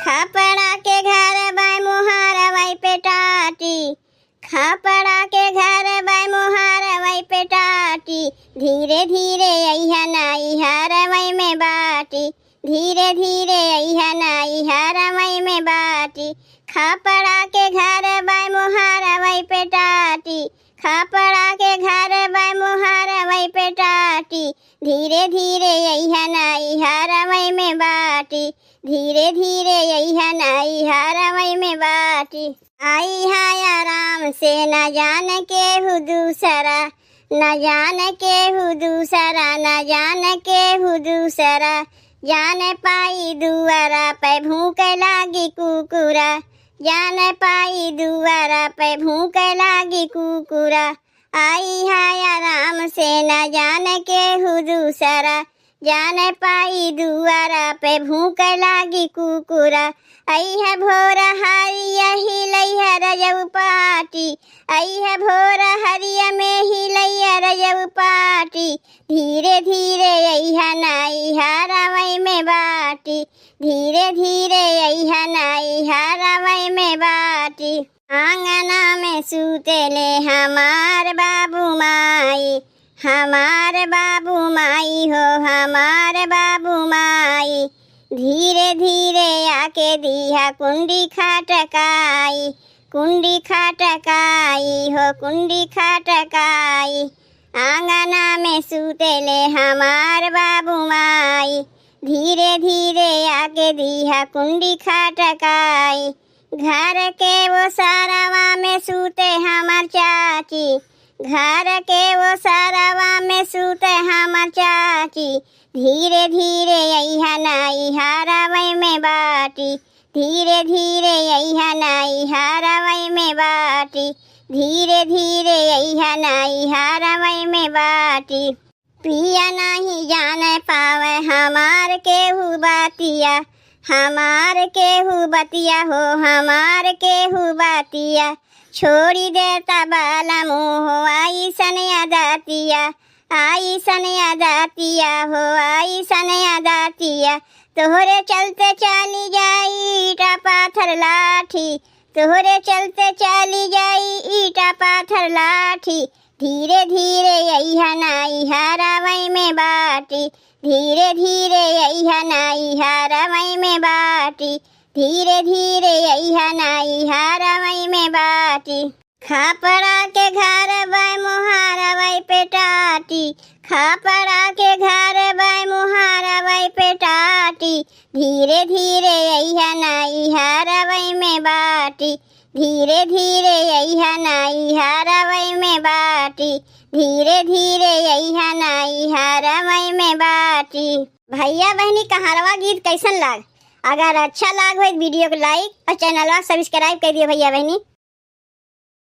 खापड़ा के घर बाय मुहार वही पे टाटी, खापड़ा के घर बाय मुहार वही पे टाटी। धीरे धीरे अइहा नाई हार वही में बाटी, धीरे धीरे अइहा नाई हार वही में बाटी। खापड़ा के घर बाय मुहार वही पे टाटी, खापड़ा के घर बाय मुहार वही पे टाटी। धीरे धीरे अइहा नाई हार वही में बाटी, धीरे धीरे अइहा नाई हार वही में बाटी। आई हाय आराम से न जान के हु दूसरा, न जान के हु दूसरा, न जान के हु दूसरा। जान पाई दुआरा पे भूख लागी कुकुरा, जान पाई दुआरा पे भूख लागी कुकुरा। आई हाय आराम से न जान के हु दूसरा, जान पाई दुआरा पे भूख लागी कुकुरा। आई है भोर हरिया हिलैया रजऊ पाटी, आई है भोर हरिया में हिलैया रजऊ पाटी। धीरे धीरे अइहा नाई हारा वही में बाटी, धीरे धीरे अइहा नाई हारा वही में बाटी। आंगना में सूतेले हमार बाबू माई, हमार बाबू माई हो हमार बाबू माई। धीरे धीरे आके दिया कुंडी खटकाई, कुंडी खटकाई हो कुंडी खटकाई। आंगना में सूतेले हमार बाबू माई, धीरे धीरे आके दिया कुंडी खटकाई। घर के वो सारावा में सूते हमार चाची, घर के वो सारावा में सूते हमार चाची। धीरे धीरे अइहा नाई हारा वही में बाटी, धीरे धीरे अइहा नाई हारा वही में बाटी, धीरे धीरे अइहा नाई हारा वही में बाटी। पिया नहीं जाने पावे हमार केहू बातिया, हमार केहू बतिया हो हमार केहू बातिया। छोड़ी देता बाला मुँह आई सनया दातिया, आई सनया दातिया हो आई सनया दातिया। तोहरे चलते चली जाई ईटा पाथर लाठी, तोहरे चलते चली जाई ईटा पाथर लाठी। धीरे धीरे अइहा नाई हारा वही में बाटी, धीरे धीरे अइहा नाई हारा वही में बाटी, धीरे धीरे अइहा नाई हारा वही में बाटी। खापड़ा के घर बाय मुहारा वही पे टाटी, खापड़ा के घर बाय मुहारा वही पे टाटी। धीरे धीरे अइहा नाई हारा वही में बाटी, धीरे धीरे अइहा नाई हारा वही में बाटी, धीरे धीरे अइहा नाई हारा वही में बाटी। भैया बहनी कहारवा गीत कैसन लाग? अगर अच्छा लाग हो वीडियो को लाइक और चैनल सब्सक्राइब कर दियो भैया बहनी।